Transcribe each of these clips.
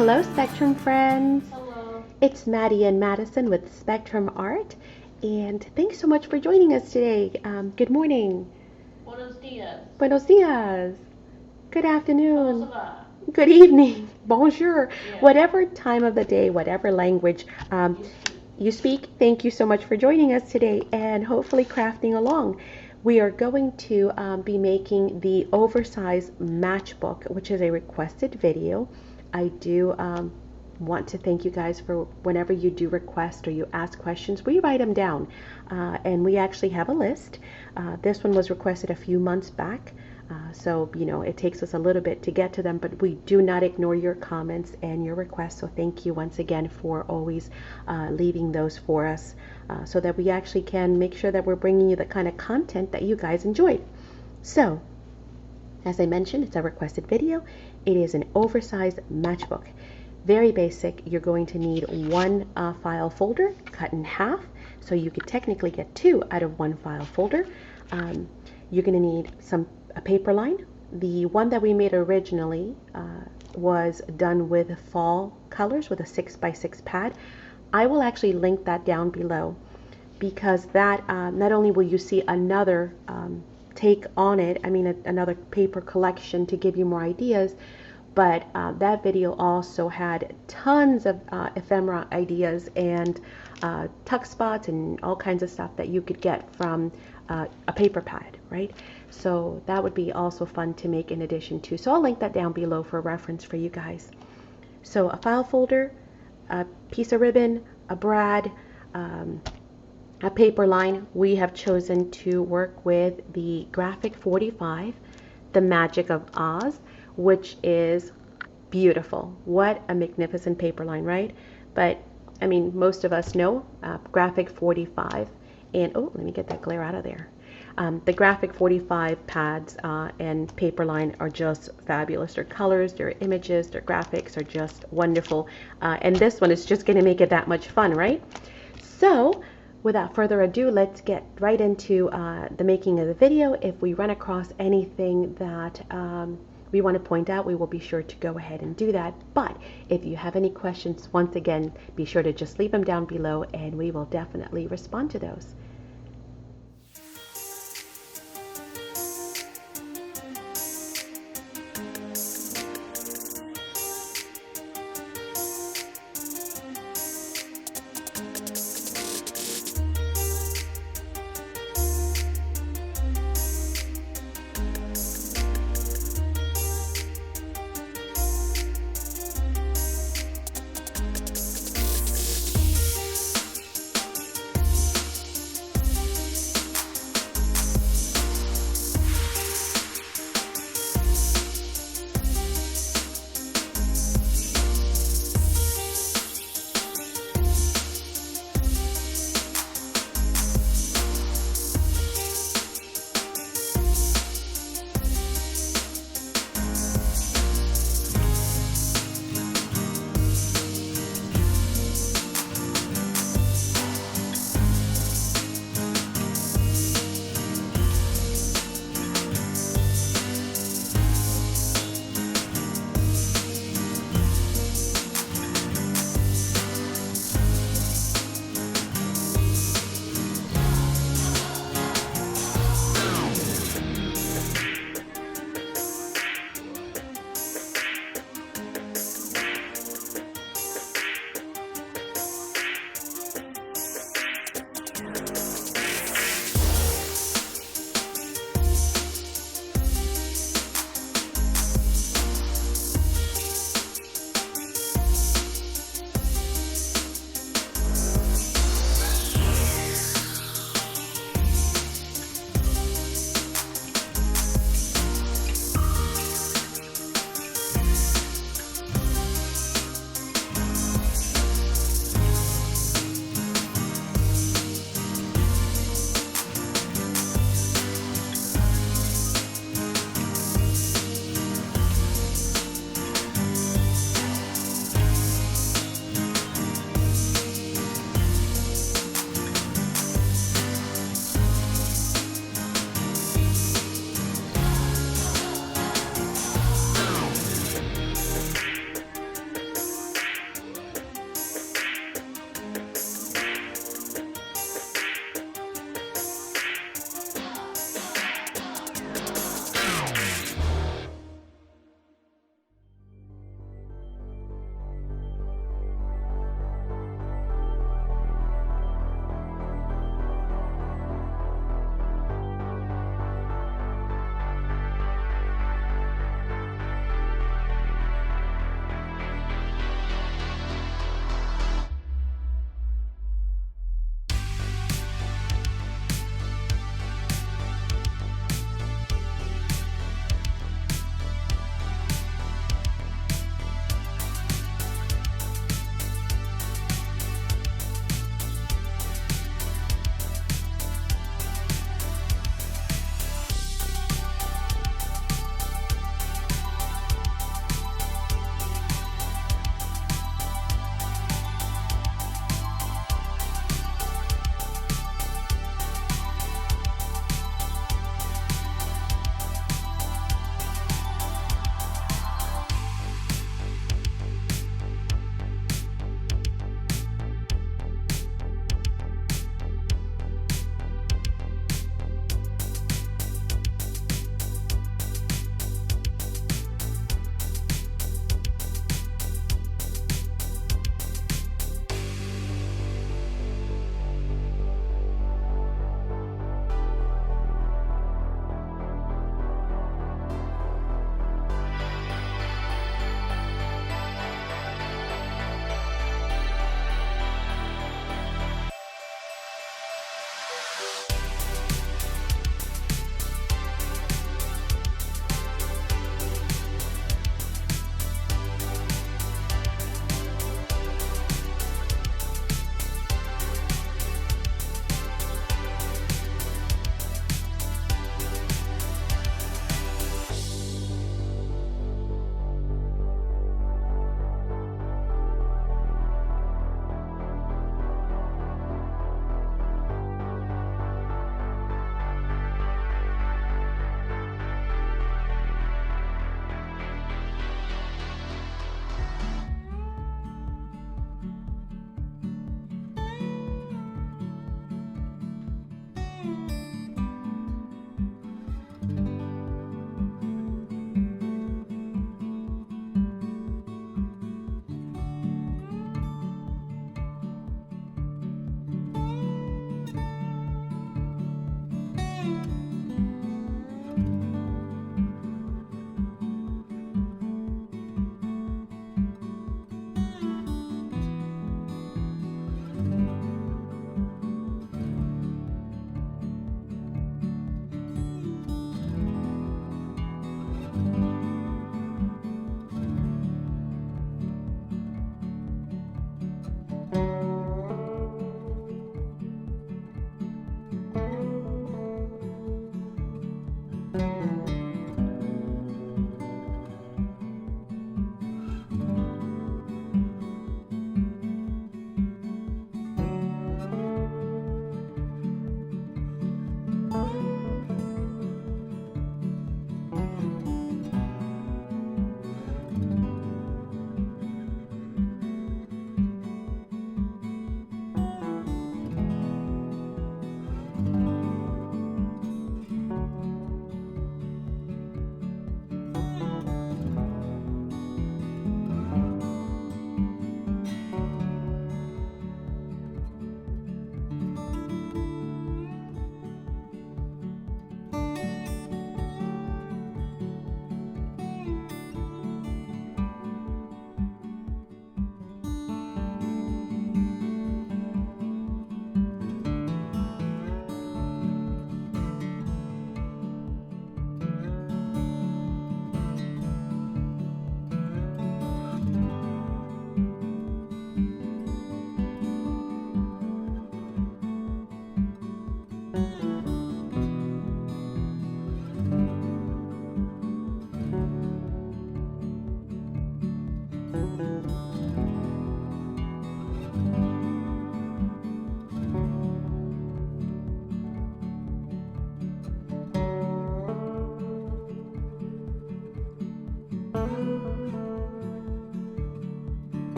Hello, Spectrum friends. Hello. It's Madi and Madison with Spectrum Art, and thanks so much for joining us today. Good morning. Buenos dias. Buenos dias. Good afternoon. ¿Cómo se va? Good evening. Bonjour. Yeah. Whatever time of the day, whatever language you speak, thank you so much for joining us today and hopefully crafting along. We are going to be making the oversized matchbook, which is a requested video. I do want to thank you guys for whenever you do request or you ask questions, we write them down. And we actually have a list. This one was requested a few months back. So, it takes us a little bit to get to them, but we do not ignore your comments and your requests. So thank you once again for always leaving those for us so that we actually can make sure that we're bringing you the kind of content that you guys enjoyed. So, as I mentioned, it's a requested video. It is an oversized matchbook. Very basic. You're going to need one file folder cut in half. So you could technically get two out of one file folder. You're going to need a paper line. The one that we made originally was done with fall colors with a 6x6 pad. I will actually link that down below because that not only will you see another take on it, another paper collection to give you more ideas, but that video also had tons of ephemera ideas and tuck spots and all kinds of stuff that you could get from a paper pad, right? So that would be also fun to make in addition to. So I'll link that down below for reference for you guys. So a file folder, a piece of ribbon, a brad, a paper line. We have chosen to work with the Graphic 45, The Magic of Oz, which is beautiful. What a magnificent paper line, right? But most of us know Graphic 45, and oh, let me get that glare out of there. The Graphic 45 pads and paper line are just fabulous. Their colors, their images, their graphics are just wonderful. And this one is just going to make it that much fun, right? So, without further ado, let's get right into the making of the video. If we run across anything that we want to point out, we will be sure to go ahead and do that. But if you have any questions, once again, be sure to just leave them down below and we will definitely respond to those.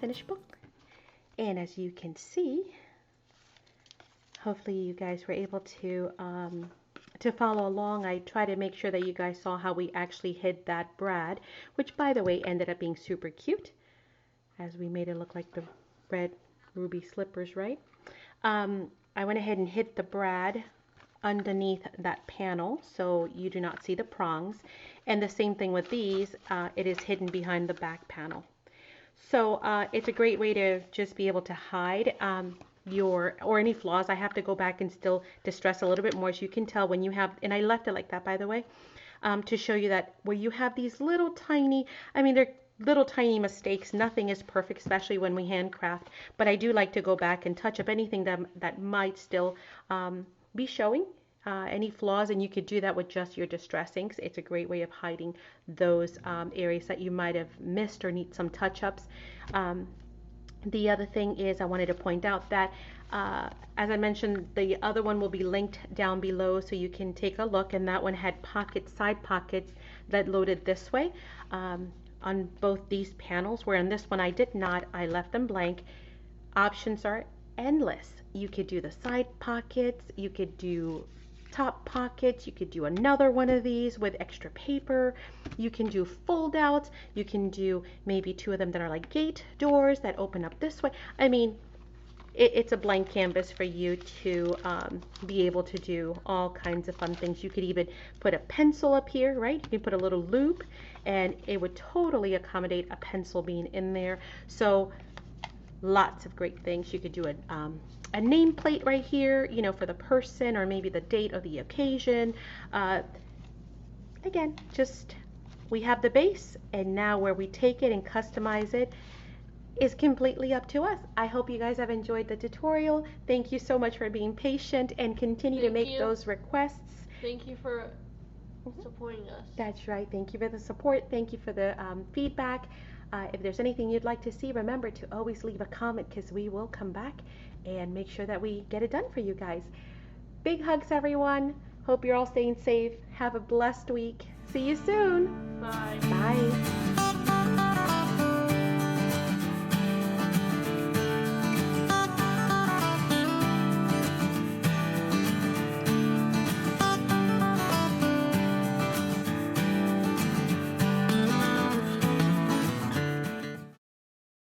finished book. And as you can see, hopefully you guys were able to follow along. I try to make sure that you guys saw how we actually hid that brad, which by the way ended up being super cute, as we made it look like the red ruby slippers, right? I went ahead and hid the brad underneath that panel so you do not see the prongs. And the same thing with these, it is hidden behind the back panel. So it's a great way to just be able to hide or any flaws. I have to go back and still distress a little bit more, so you can tell when you have, and I left it like that by the way, to show you that where you have these little tiny, I mean they're little tiny mistakes. Nothing is perfect, especially when we handcraft, but I do like to go back and touch up anything that might still be showing any flaws, and you could do that with just your distress inks. It's a great way of hiding those areas that you might have missed or need some touch-ups. The other thing is I wanted to point out that as I mentioned, the other one will be linked down below so you can take a look, and that one had pockets, side pockets that loaded this way on both these panels, where in this one I did not. I left them blank. Options are endless. You could do the side pockets, you could do top pockets, you could do another one of these with extra paper, you can do fold outs, you can do maybe two of them that are like gate doors that open up this way. I mean, it's a blank canvas for you to be able to do all kinds of fun things. You could even put a pencil up here, right? You can put a little loop and it would totally accommodate a pencil being in there. So lots of great things. You could do a nameplate right here, you know, for the person or maybe the date or the occasion. Again, just we have the base, and now where we take it and customize it is completely up to us. I hope you guys have enjoyed the tutorial. Thank you so much for being patient and continue to make those requests. Thank you for supporting us. That's right. Thank you for the support. Thank you for the feedback. If there's anything you'd like to see, remember to always leave a comment, because we will come back and make sure that we get it done for you guys. Big hugs, everyone. Hope you're all staying safe. Have a blessed week. See you soon. Bye. Bye.